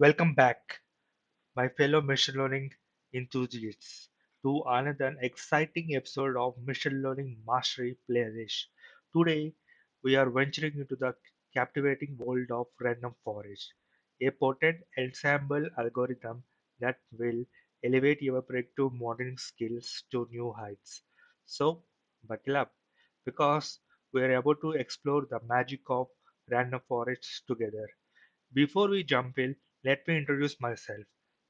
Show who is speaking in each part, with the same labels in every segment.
Speaker 1: Welcome back, my fellow machine learning enthusiasts, to another exciting episode of Machine Learning Mastery Playlist. Today, we are venturing into the captivating world of random forest, a potent ensemble algorithm that will elevate your predictive modeling skills to new heights. So, buckle up, because we are about to explore the magic of random forests together. Before we jump in, let me introduce myself.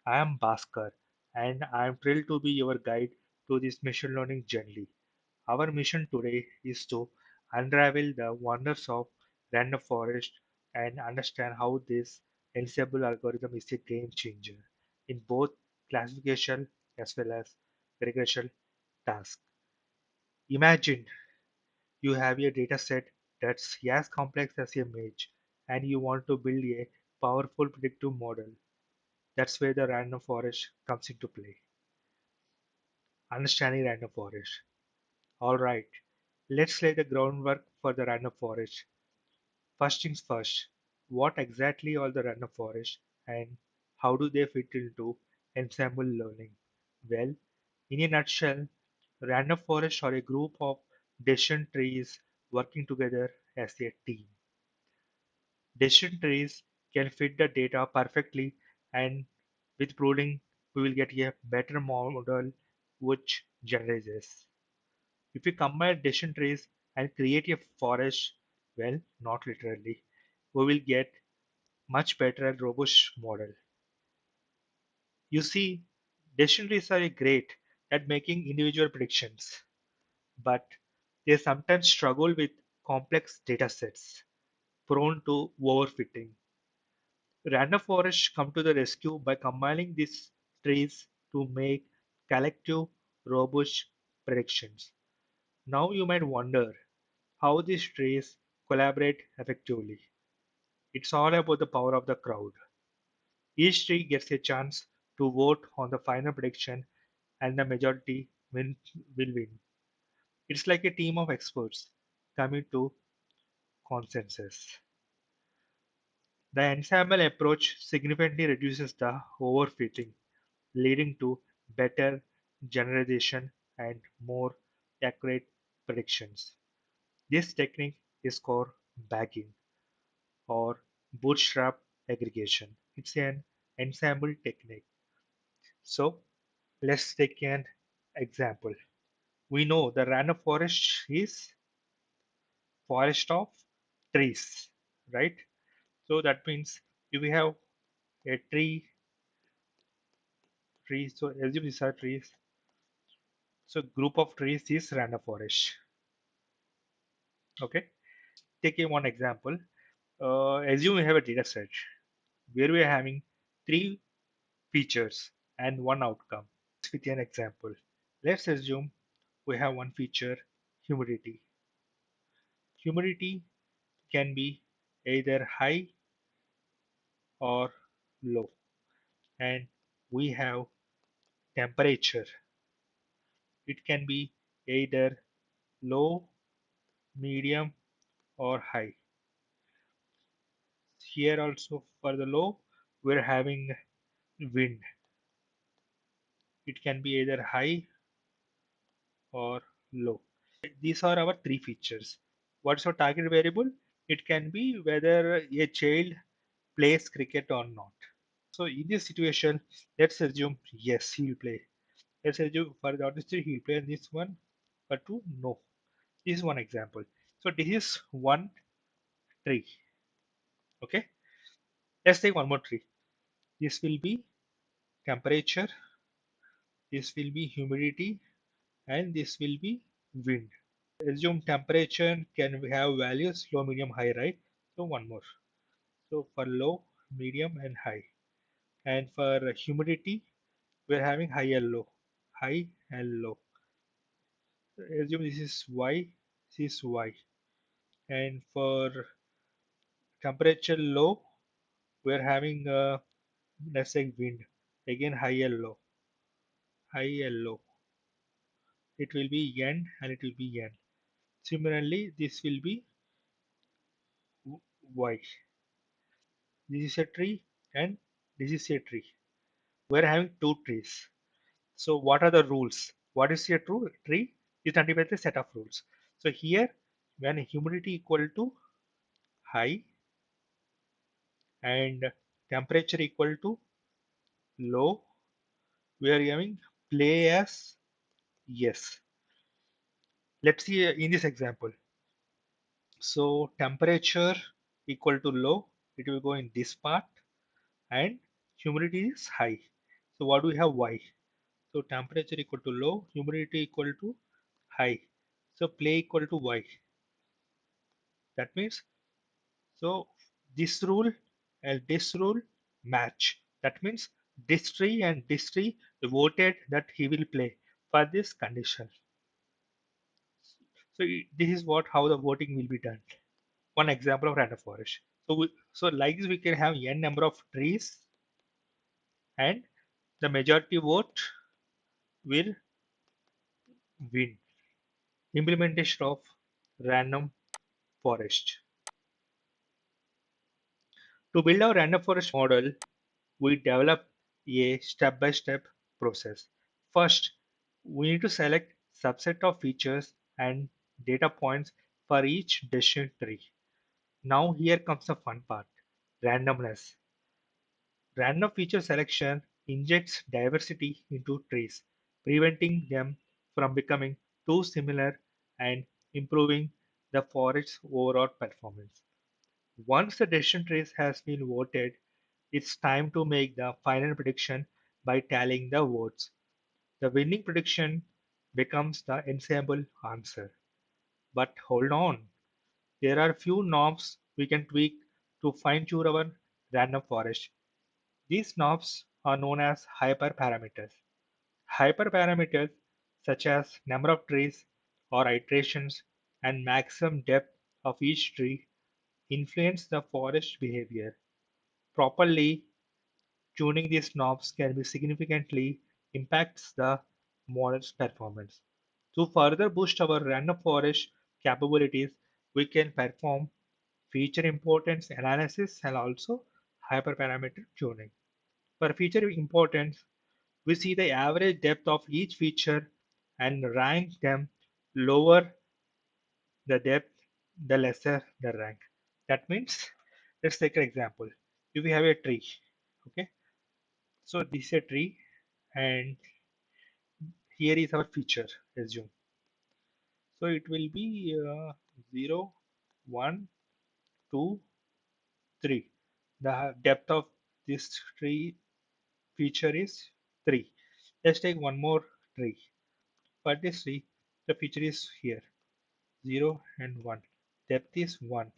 Speaker 1: I am Bhaskar, and I am thrilled to be your guide to this machine learning journey. Our mission today is to unravel the wonders of random forest and understand how this ensemble algorithm is a game changer in both classification as well as regression tasks. Imagine you have a data set that's as complex as a maze, and you want to build a powerful predictive model. That's where the random forest comes into play. Understanding random forest. Alright, let's lay the groundwork for the random forest. First things first, what exactly are the random forests and how do they fit into ensemble learning? Well, in a nutshell, random forests are a group of decision trees working together as a team. Decision trees can fit the data perfectly, and with pruning, we will get a better model which generalizes. If we combine decision trees and create a forest, well, not literally, we will get much better and robust model. You see, decision trees are great at making individual predictions, but they sometimes struggle with complex data sets prone to overfitting. Random forests come to the rescue by combining these trees to make collective, robust predictions. Now you might wonder how these trees collaborate effectively. It's all about the power of the crowd. Each tree gets a chance to vote on the final prediction, and the majority will win. It's like a team of experts coming to consensus. The ensemble approach significantly reduces the overfitting, leading to better generalization and more accurate predictions. This technique is called bagging or bootstrap aggregation. It's an ensemble technique. So let's take an example. We know the random forest is forest of trees, right? So that means if we have a tree, so assume these are trees. So group of trees is random forest. Okay. Take a one example. Assume we have a data set where we are having three features and one outcome. With an example, let's assume we have one feature, humidity. Humidity can be either high or low, and we have temperature. It can be either low, medium, or high. Here also for the low, we're having wind. It can be either high or low. These are our three features. What's our target variable? It can be whether a child plays cricket or not. So in this situation, let's assume yes, he'll play. Let's assume for the honesty he'll play in this one, but two, no. This is one example. So this is one tree. Okay. Let's take one more tree. This will be temperature, this will be humidity, and this will be wind. Assume temperature can have values low, medium, high, right? So one more. So for low, medium, and high. And for humidity, we're having high and low, high and low. So assume this is y, this is y. And for temperature low, we're having let's say wind. Again high and low, high and low. It will be n and it will be n. Similarly, this will be y. This is a tree and This is a tree. We're having two trees. So what are the rules? What is a true tree? Is nothing but a set of rules. So here, when humidity equal to high and temperature equal to low, we are having play as yes. Let's see in this example. So temperature equal to low, it will go in this part, and humidity is high. So what do we have? Y. So temperature equal to low, humidity equal to high. So play equal to Y. That means, so this rule and this rule match. That means this tree and this tree voted that he will play for this condition. So this is what how the voting will be done. One example of random forest. So like this we can have n number of trees, and the majority vote will win. Implementation of random forest. To build our random forest model, we develop a step-by-step process. First, we need to select subset of features and data points for each decision tree. Now here comes the fun part, randomness. Random feature selection injects diversity into trees, preventing them from becoming too similar and improving the forest's overall performance. Once the decision tree has been voted, it's time to make the final prediction by tallying the votes. The winning prediction becomes the ensemble answer. But hold on, there are few knobs we can tweak to fine-tune our random forest. These knobs are known as hyperparameters. Hyperparameters such as number of trees or iterations and maximum depth of each tree influence the forest behavior. Properly tuning these knobs can be significantly impacts the model's performance. To further boost our random forest capabilities, we can perform feature importance analysis and also hyperparameter tuning. For feature importance, we see the average depth of each feature and rank them lower the depth, the lesser the rank. That means, let's take an example. If we have a tree, okay, so this is a tree, and here is our feature, assume. So it will be 0, 1, 2, 3. The depth of this tree feature is 3. Let's take one more tree. For this tree, the feature is here, 0 and 1. Depth is 1.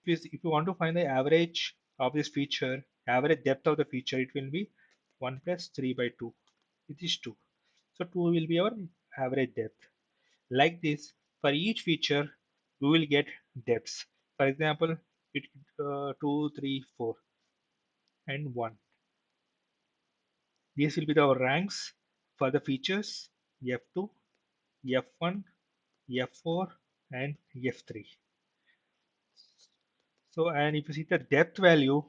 Speaker 1: If you want to find the average of this feature, average depth of the feature, it will be 1 plus 3 by 2. It is 2. So 2 will be our average depth. Like this, for each feature, we will get depths. For example, it 2, 3, 4, and 1. These will be our ranks for the features F2, F1, F4, and F3. So, and if you see the depth value,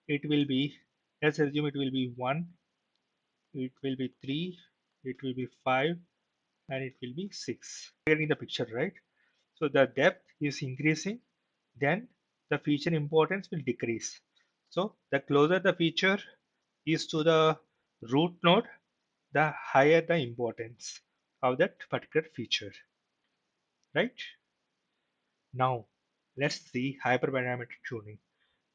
Speaker 1: it will be, let's assume it will be 1, it will be 3, it will be 5, and it will be 6. Getting the picture, right? So the depth is increasing, then the feature importance will decrease. So the closer the feature is to the root node, the higher the importance of that particular feature, right? Now let's see hyperparameter tuning.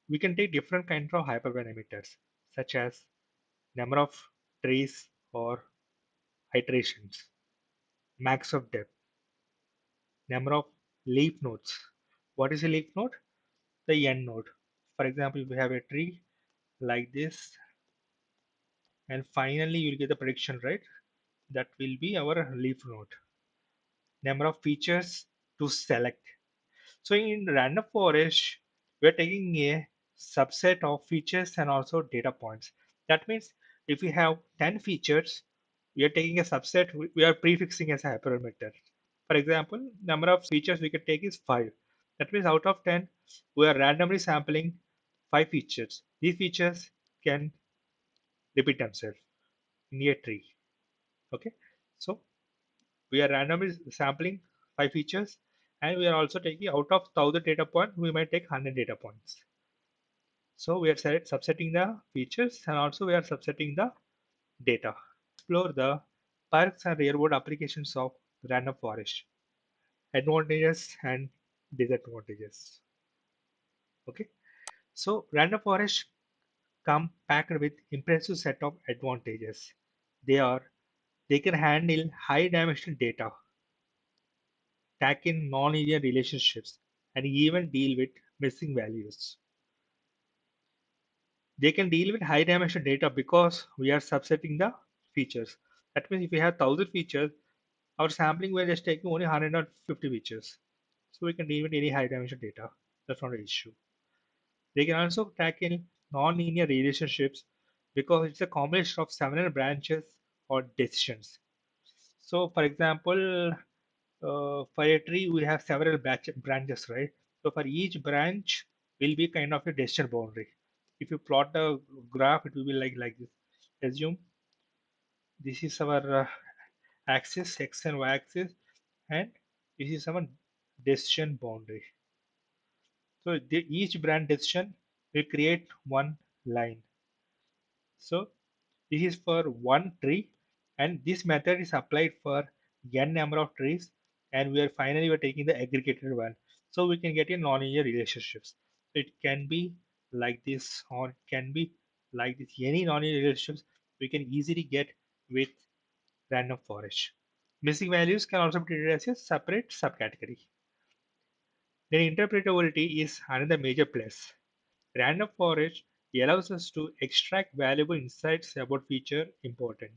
Speaker 1: We can take different kinds of hyperparameters such as number of trees or iterations, max of depth, number of leaf nodes. What is a leaf node? The end node. For example, if we have a tree like this, and finally you'll get the prediction, right? That will be our leaf node. Number of features to select. So in random forest, we're taking a subset of features and also data points. That means if we have 10 features, we are taking a subset, we are prefixing as a hyperparameter. For example, number of features we can take is 5. That means out of 10, we are randomly sampling 5 features. These features can repeat themselves in a tree. Okay, so we are randomly sampling 5 features, and we are also taking out of 1,000 data points, we might take 100 data points. So we are subsetting the features, and also we are subsetting the data. Explore the perks and real world applications of random forest, advantages and disadvantages. Okay, so random forest come packed with impressive set of advantages. They are they can handle high dimensional data, tackle non-linear relationships, and even deal with missing values. They can deal with high dimensional data because we are subsetting the features. That means if we have 1,000 features, our sampling we're just taking only 150 features. So we can deal with any high dimensional data. That's not an issue. They can also tackle non-linear relationships because it's a combination of several branches or decisions. So, for example, for a tree, we have several branches, right? So, for each branch will be kind of a decision boundary. If you plot the graph, it will be like this. Assume this is our axis, x and y axis, and this is our decision boundary. So, each branch decision will create one line. So this is for one tree, and this method is applied for n number of trees, and we are finally we're taking the aggregated one. So we can get a nonlinear relationships. So it can be like this, or it can be like this. Any nonlinear relationships we can easily get with random forest. Missing values can also be treated as a separate subcategory. Then interpretability is another major plus. Random forest allows us to extract valuable insights about feature importance,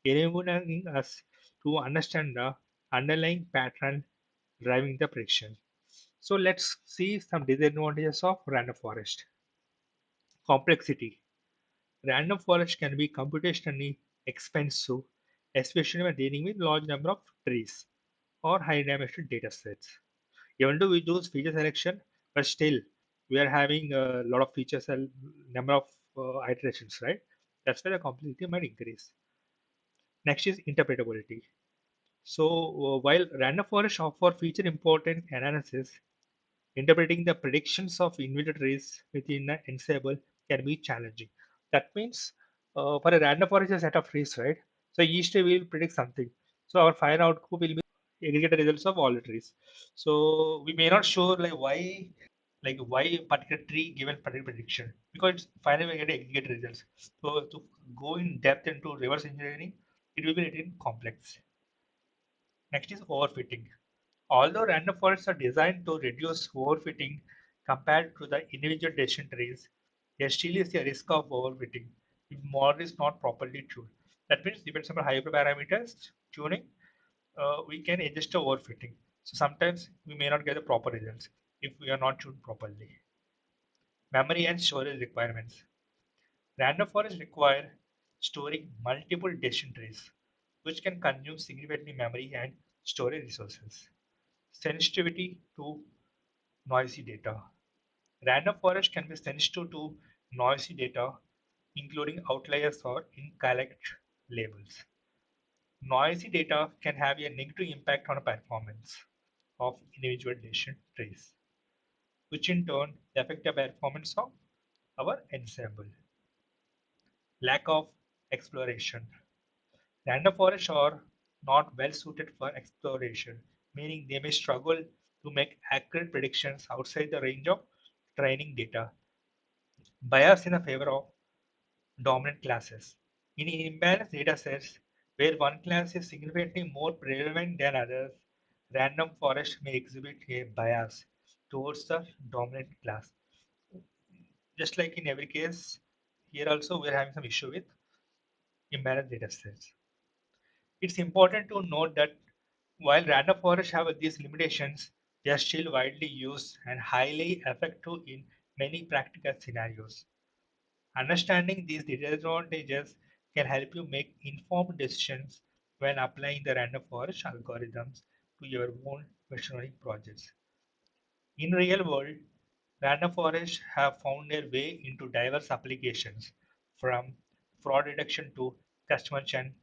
Speaker 1: enabling us to understand the underlying pattern driving the prediction. So let's see some disadvantages of random forest. Complexity. Random forest can be computationally expensive, especially when dealing with large number of trees or high dimensional data sets. Even though we do feature selection, but still we are having a lot of features and number of iterations, right? That's where the complexity might increase. Next is interpretability. So while random forest offer feature important analysis, interpreting the predictions of individual trees within an ensemble can be challenging. That means for a random forest a set of trees, right? So each tree will predict something. So our final output will be aggregate results of all the trees. So we may not show like why a particular tree given particular prediction because it's finally we get aggregate results. So to go in depth into reverse engineering, it will be little complex. Next is overfitting. Although random forests are designed to reduce overfitting compared to the individual decision trees, there still is a risk of overfitting if model is not properly tuned. That means depends on hyperparameters tuning, we can adjust the overfitting. So sometimes we may not get the proper results if we are not tuned properly. Memory and storage requirements. Random forests require storing multiple decision trees, which can consume significantly memory and storage resources. Sensitivity to noisy data. Random forest can be sensitive to noisy data, including outliers or incorrect labels. Noisy data can have a negative impact on the performance of individual decision trees, which in turn affect the performance of our ensemble. Lack of exploration. Random forests are not well suited for exploration, meaning they may struggle to make accurate predictions outside the range of training data. Bias in the favor of dominant classes. In imbalanced datasets, where one class is significantly more relevant than others, random forest may exhibit a bias towards the dominant class. Just like in every case, here also we're having some issue with imbalanced datasets. It's important to note that while random forests have these limitations, they are still widely used and highly effective in many practical scenarios. Understanding these disadvantages can help you make informed decisions when applying the random forest algorithms to your own machine learning projects. In real world, random forests have found their way into diverse applications from fraud detection to customer churn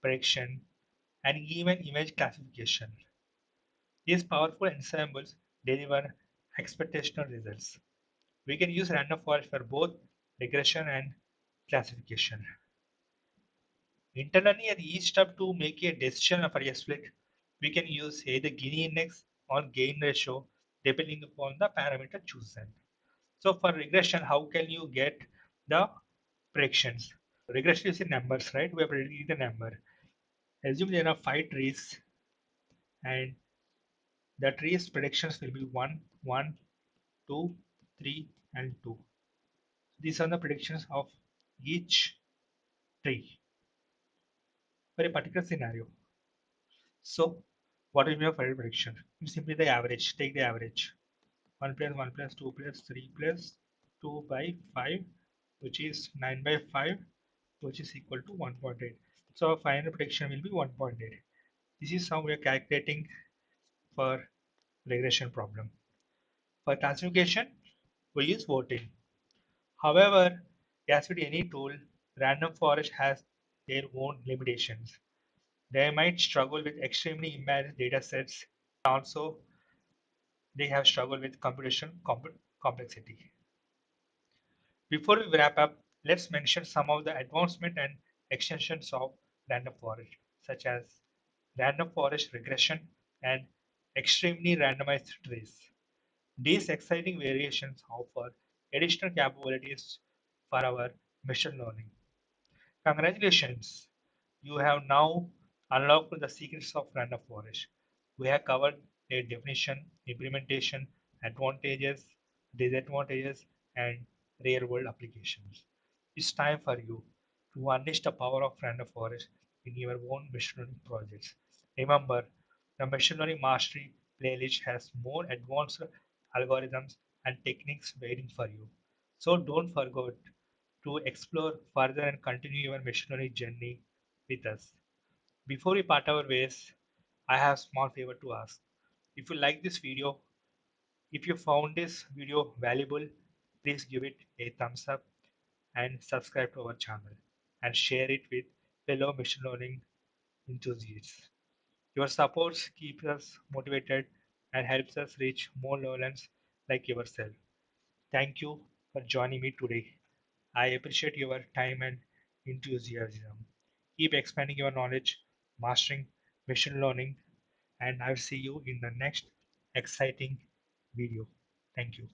Speaker 1: prediction, and even image classification. These powerful ensembles deliver expectational results. We can use random forest for both regression and classification. Internally, at each step to make a decision for a split, we can use either Gini index or gain ratio depending upon the parameter chosen. So for regression, how can you get the predictions? Regression is in numbers, right? We are predicting the number. Assume there are 5 trees and the trees predictions will be 1, 1, 2, 3, and 2. These are the predictions of each tree for a particular scenario. So what will be your final prediction? You simply the average. Take the average. 1 plus 1 plus 2 plus 3 plus 2 by 5, which is 9 by 5, which is equal to 1.8. So our final prediction will be 1.8. This is how we are calculating for regression problem. For classification, we use voting. However, as with any tool, random forest has their own limitations. They might struggle with extremely imbalanced data sets. Also, they have struggled with computation complexity. Before we wrap up, let's mention some of the advancement and extensions of random forest, such as random forest regression and extremely randomized trees. These exciting variations offer additional capabilities for our machine learning. Congratulations! You have now unlocked the secrets of random forest. We have covered their definition, implementation, advantages, disadvantages, and real-world applications. It's time for you to unleash the power of random forest in your own machine learning projects. Remember, the Machine Learning Mastery playlist has more advanced algorithms and techniques waiting for you. So don't forget to explore further and continue your machine learning journey with us. Before we part our ways, I have a small favor to ask. If you like this video, if you found this video valuable, please give it a thumbs up and subscribe to our channel and share it with fellow machine learning enthusiasts. Your support keeps us motivated and helps us reach more learners like yourself. Thank you for joining me today. I appreciate your time and enthusiasm. Keep expanding your knowledge, mastering machine learning, and I'll see you in the next exciting video. Thank you.